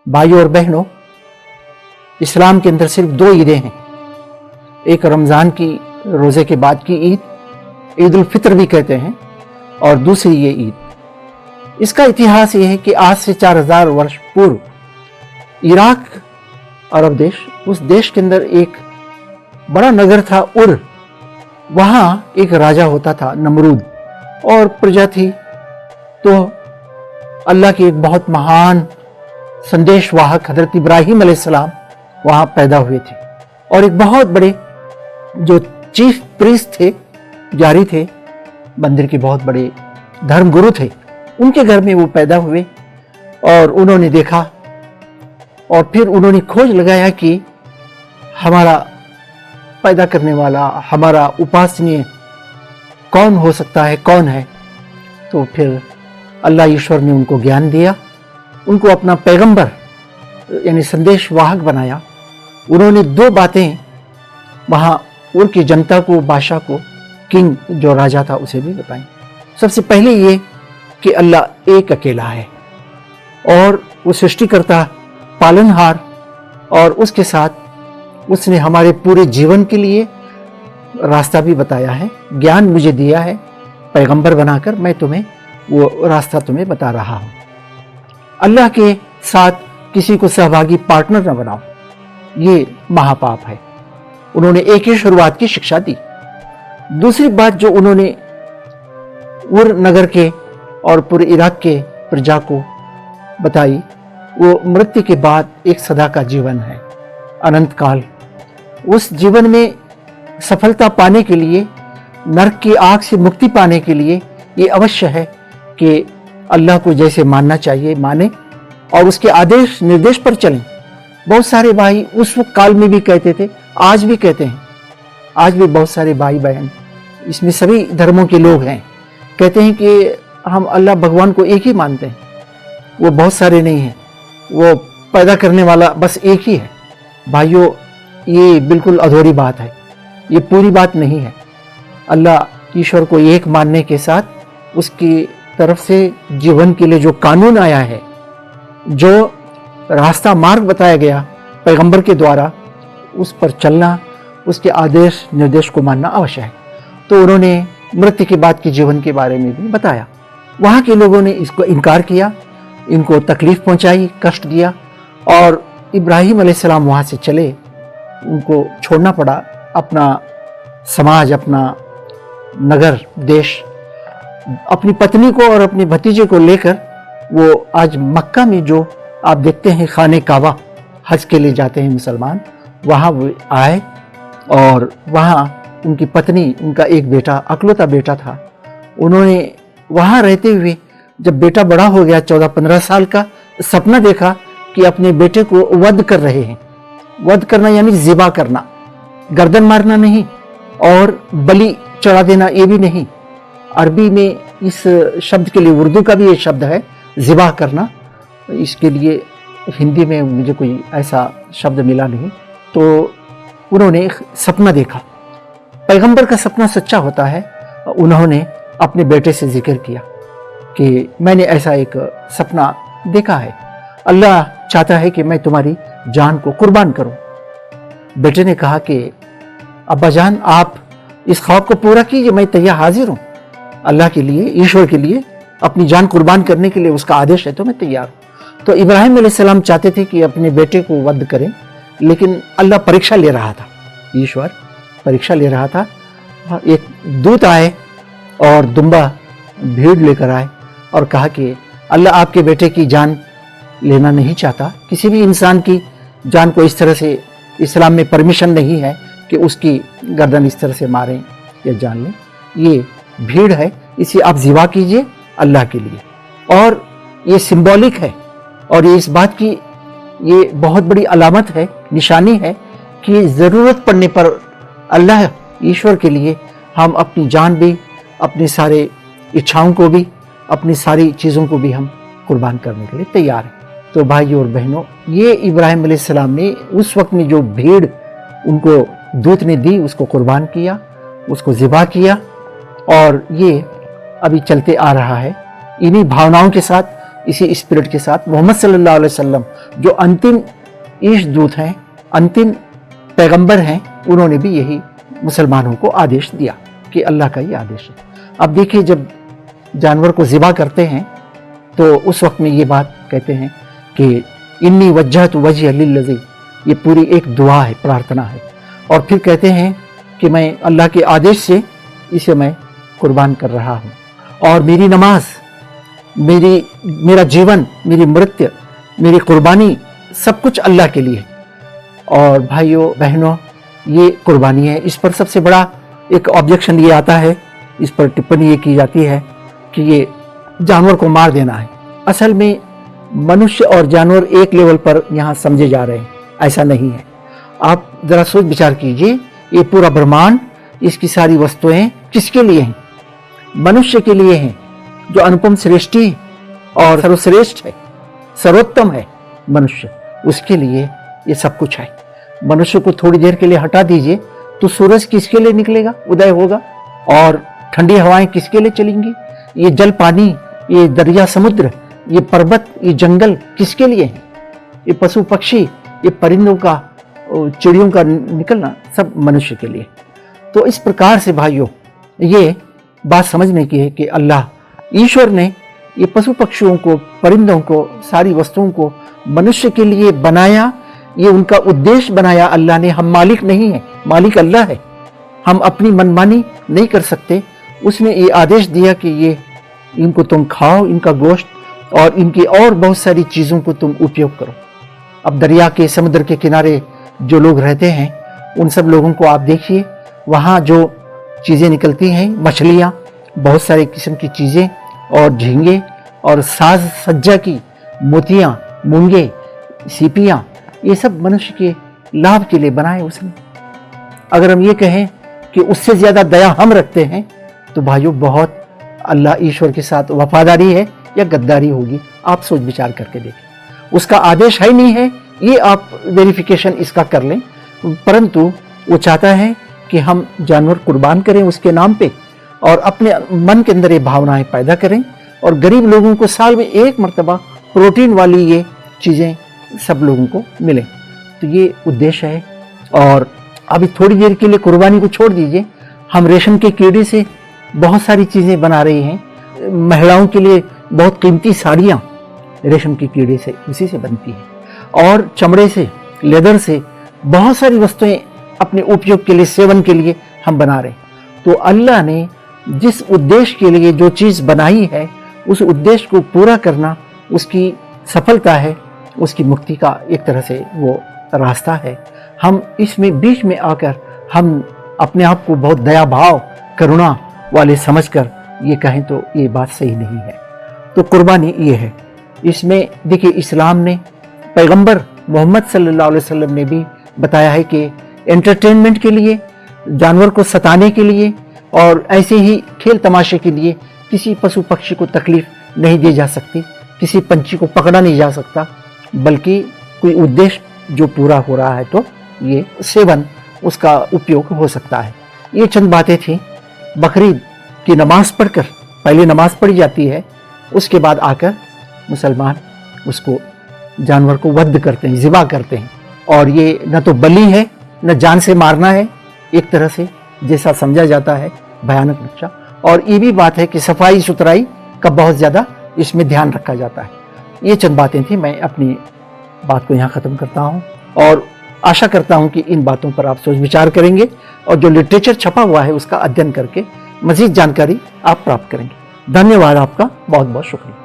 भाइयों और बहनों, इस्लाम के अंदर सिर्फ दो ईदें हैं। एक रमज़ान की रोज़े के बाद की ईद, ईद उल फित्र भी कहते हैं, और दूसरी ये ईद। इसका इतिहास ये है कि आज से 4000 वर्ष पूर्व इराक अरब देश, उस देश के अंदर एक बड़ा नगर था उर। वहाँ एक राजा होता था नमरूद, और प्रजा थी। तो अल्लाह के एक बहुत महान संदेशवाहक हजरत इब्राहिम अलैहिस्सलाम वहाँ पैदा हुए थे, और एक बहुत बड़े जो चीफ प्रीस्ट थे, जारी थे, मंदिर के बहुत बड़े धर्मगुरु थे, उनके घर में वो पैदा हुए। और उन्होंने देखा और फिर उन्होंने खोज लगाया कि हमारा पैदा करने वाला, हमारा उपासनीय कौन हो सकता है, कौन है। तो फिर अल्लाह ईश्वर ने उनको ज्ञान दिया, उनको अपना पैगंबर यानी संदेशवाहक बनाया। उन्होंने दो बातें वहाँ उनकी जनता को, बादशाह को, किंग जो राजा था उसे भी बताई। सबसे पहले ये कि अल्लाह एक अकेला है और वो सृष्टिकर्ता, पालनहार, और उसके साथ उसने हमारे पूरे जीवन के लिए रास्ता भी बताया है, ज्ञान मुझे दिया है पैगंबर बनाकर, मैं तुम्हें वो रास्ता तुम्हें बता रहा हूँ। अल्लाह के साथ किसी को सहभागी पार्टनर न बनाओ, ये महापाप है। उन्होंने एक ही शुरुआत की शिक्षा दी। दूसरी बात जो उन्होंने उर नगर के और पूरे इराक के प्रजा को बताई, वो मृत्यु के बाद एक सदा का जीवन है, अनंत काल। उस जीवन में सफलता पाने के लिए, नरक की आग से मुक्ति पाने के लिए ये अवश्य है कि अल्लाह को जैसे मानना चाहिए माने और उसके आदेश निर्देश पर चलें। बहुत सारे भाई उस वक्त काल में भी कहते थे, आज भी कहते हैं, आज भी बहुत सारे भाई बहन, इसमें सभी धर्मों के लोग हैं, कहते हैं कि हम अल्लाह भगवान को एक ही मानते हैं। वो बहुत सारे नहीं हैं, वो पैदा करने वाला बस एक ही है। भाइयों, ये बिल्कुल अधूरी बात है, ये पूरी बात नहीं है। अल्लाह ईश्वर को एक मानने के साथ उसकी तरफ से जीवन के लिए जो कानून आया है, जो रास्ता मार्ग बताया गया पैगंबर के द्वारा, उस पर चलना, उसके आदेश निर्देश को मानना अवश्य है। तो उन्होंने मृत्यु के बाद के जीवन के बारे में भी बताया। वहाँ के लोगों ने इसको इनकार किया, इनको तकलीफ पहुँचाई, कष्ट दिया, और इब्राहिम अलैहिस्सलाम वहाँ से चले। उनको छोड़ना पड़ा अपना समाज, अपना नगर, देश, अपनी पत्नी को और अपने भतीजे को लेकर। वो आज मक्का में जो आप देखते हैं खाने काबा, हज के लिए जाते हैं मुसलमान, वहाँ वो आए, और वहाँ उनकी पत्नी, उनका एक बेटा, अकलौता बेटा था। उन्होंने वहाँ रहते हुए जब बेटा बड़ा हो गया, 14-15 साल का, सपना देखा कि अपने बेटे को वध कर रहे हैं। वध करना यानी ज़िबा करना, गर्दन मारना नहीं, और बलि चढ़ा देना ये भी नहीं। अरबी में इस शब्द के लिए, उर्दू का भी ये शब्द है ज़िबा करना, इसके लिए हिंदी में मुझे कोई ऐसा शब्द मिला नहीं। तो उन्होंने एक सपना देखा, पैगंबर का सपना सच्चा होता है। उन्होंने अपने बेटे से जिक्र किया कि मैंने ऐसा एक सपना देखा है, अल्लाह चाहता है कि मैं तुम्हारी जान को कुर्बान करूं। बेटे ने कहा कि अब्बा जान, आप इस ख्वाब को पूरा कीजिए, मैं तैयार हाजिर हूं। अल्लाह के लिए, ईश्वर के लिए अपनी जान कुर्बान करने के लिए उसका आदेश है तो मैं तैयार हूं। तो इब्राहिम अलैहिस्सलाम चाहते थे कि अपने बेटे को वध करें, लेकिन अल्लाह परीक्षा ले रहा था, ईश्वर परीक्षा ले रहा था। एक दूत आए और दुम्बा भीड़ लेकर आए और कहा कि अल्लाह आपके बेटे की जान लेना नहीं चाहता, किसी भी इंसान की जान को इस तरह से इस्लाम में परमिशन नहीं है कि उसकी गर्दन इस तरह से मारें या जान लें। ये भीड़ है, इसे आप ज़िबा कीजिए अल्लाह के लिए। और ये सिंबॉलिक है, और ये इस बात की ये बहुत बड़ी अलामत है, निशानी है कि ज़रूरत पड़ने पर अल्लाह ईश्वर के लिए हम अपनी जान भी, अपनी सारे इच्छाओं को भी, अपनी सारी चीज़ों को भी हम कुर्बान करने के लिए तैयार हैं। तो भाइयों और बहनों, ये इब्राहिम अलैहिस्सलाम ने उस वक्त में जो भीड़ उनको दूत ने दी, उसको कुर्बान किया, उसको ज़िबा किया, और ये अभी चलते आ रहा है। इन्हीं भावनाओं के साथ इसी स्पिरिट के साथ मोहम्मद सल्लल्लाहु अलैहि वसल्लम जो अंतिम ईश दूत हैं, अंतिम पैगंबर हैं, उन्होंने भी यही मुसलमानों को आदेश दिया कि अल्लाह का ही आदेश है। अब देखिए, जब जानवर को ज़िबा करते हैं तो उस वक्त में ये बात कहते हैं कि इन्नी वज्जहतु वजहिया लिल्लज़ी, ये पूरी एक दुआ है, प्रार्थना है। और फिर कहते हैं कि मैं अल्लाह के आदेश से इसे मैं कुर्बान कर रहा हूँ, और मेरी नमाज, मेरा जीवन, मेरी मृत्यु, मेरी कुर्बानी, सब कुछ अल्लाह के लिए। और भाइयों बहनों, ये कुर्बानी है। इस पर सबसे बड़ा एक ऑब्जेक्शन ये आता है, इस पर टिप्पणी ये की जाती है कि ये जानवर को मार देना है। असल में मनुष्य और जानवर एक लेवल पर यहाँ समझे जा रहे हैं, ऐसा नहीं है। आप जरा सोच विचार कीजिए, ये पूरा ब्रह्मांड, इसकी सारी वस्तुएं किसके लिए हैं? मनुष्य के लिए हैं, जो अनुपम सृष्टि और सर्वश्रेष्ठ है, सर्वोत्तम है मनुष्य, उसके लिए ये सब कुछ है। मनुष्य को थोड़ी देर के लिए हटा दीजिए तो सूरज किसके लिए निकलेगा, उदय होगा, और ठंडी हवाएं किसके लिए चलेंगी? ये जल पानी, ये दरिया समुद्र, ये पर्वत, ये जंगल किसके लिए हैं? ये पशु पक्षी, ये परिंदों का, चिड़ियों का निकलना सब मनुष्य के लिए। तो इस प्रकार से भाइयों, ये बात समझने की है कि अल्लाह ईश्वर ने ये पशु पक्षियों को, परिंदों को, सारी वस्तुओं को मनुष्य के लिए बनाया। ये उनका उद्देश्य बनाया अल्लाह ने। हम मालिक नहीं है, मालिक अल्लाह है। हम अपनी मनमानी नहीं कर सकते। उसने ये आदेश दिया कि ये इनको तुम खाओ, इनका गोश्त, और इनकी और बहुत सारी चीज़ों को तुम उपयोग करो। अब दरिया के, समुद्र के किनारे जो लोग रहते हैं, उन सब लोगों को आप देखिए, वहाँ जो चीज़ें निकलती हैं, मछलियाँ, बहुत सारे किस्म की चीज़ें, और झींगे, और साज सज्जा की मोतियाँ, मूंगे, सीपियाँ, ये सब मनुष्य के लाभ के लिए बनाए उसने। अगर हम ये कहें कि उससे ज़्यादा दया हम रखते हैं, तो भाइयों बहुत अल्लाह ईश्वर के साथ वफादारी है या गद्दारी होगी। आप सोच विचार करके देखें। उसका आदेश है नहीं है, ये आप वेरिफिकेशन इसका कर लें, परंतु वो चाहता है कि हम जानवर कुर्बान करें उसके नाम पे, और अपने मन के अंदर ये भावनाएं पैदा करें, और गरीब लोगों को साल में एक मर्तबा प्रोटीन वाली ये चीज़ें सब लोगों को मिलें। तो ये उद्देश्य है। और अभी थोड़ी देर के लिए कुर्बानी को छोड़ दीजिए, हम रेशम के कीड़े से बहुत सारी चीज़ें बना रही हैं। महिलाओं के लिए बहुत कीमती साड़ियाँ रेशम के कीड़े से, उसी से बनती हैं, और चमड़े से, लेदर से बहुत सारी वस्तुएं अपने उपयोग के लिए, सेवन के लिए हम बना रहे हैं। तो अल्लाह ने जिस उद्देश्य के लिए जो चीज़ बनाई है, उस उद्देश्य को पूरा करना उसकी सफलता है, उसकी मुक्ति का एक तरह से वो रास्ता है। हम इसमें बीच में आकर हम अपने आप को बहुत दया भाव, करुणा वाले समझकर ये कहें तो ये बात सही नहीं है। तो कुर्बानी ये है। इसमें देखिए, इस्लाम ने, पैगंबर मोहम्मद सल्लल्लाहु अलैहि वसल्लम ने भी बताया है कि एंटरटेनमेंट के लिए, जानवर को सताने के लिए, और ऐसे ही खेल तमाशे के लिए किसी पशु पक्षी को तकलीफ नहीं दी जा सकती, किसी पंछी को पकड़ा नहीं जा सकता, बल्कि कोई उद्देश्य जो पूरा हो रहा है तो ये सेवन, उसका उपयोग हो सकता है। ये चंद बातें थी। बकरीद की नमाज पढ़कर, पहले नमाज पढ़ी जाती है, उसके बाद आकर मुसलमान उसको, जानवर को वध करते हैं, ज़िबा करते हैं। और ये न तो बलि है, न जान से मारना है, एक तरह से जैसा समझा जाता है, भयानक नक्शा। और ये भी बात है कि सफाई सुथराई का बहुत ज़्यादा इसमें ध्यान रखा जाता है। ये चंद बातें थी। मैं अपनी बात को यहाँ ख़त्म करता हूँ, और आशा करता हूँ कि इन बातों पर आप सोच विचार करेंगे, और जो लिटरेचर छपा हुआ है उसका अध्ययन करके मज़ीद जानकारी आप प्राप्त करेंगे। धन्यवाद, आपका बहुत बहुत शुक्रिया।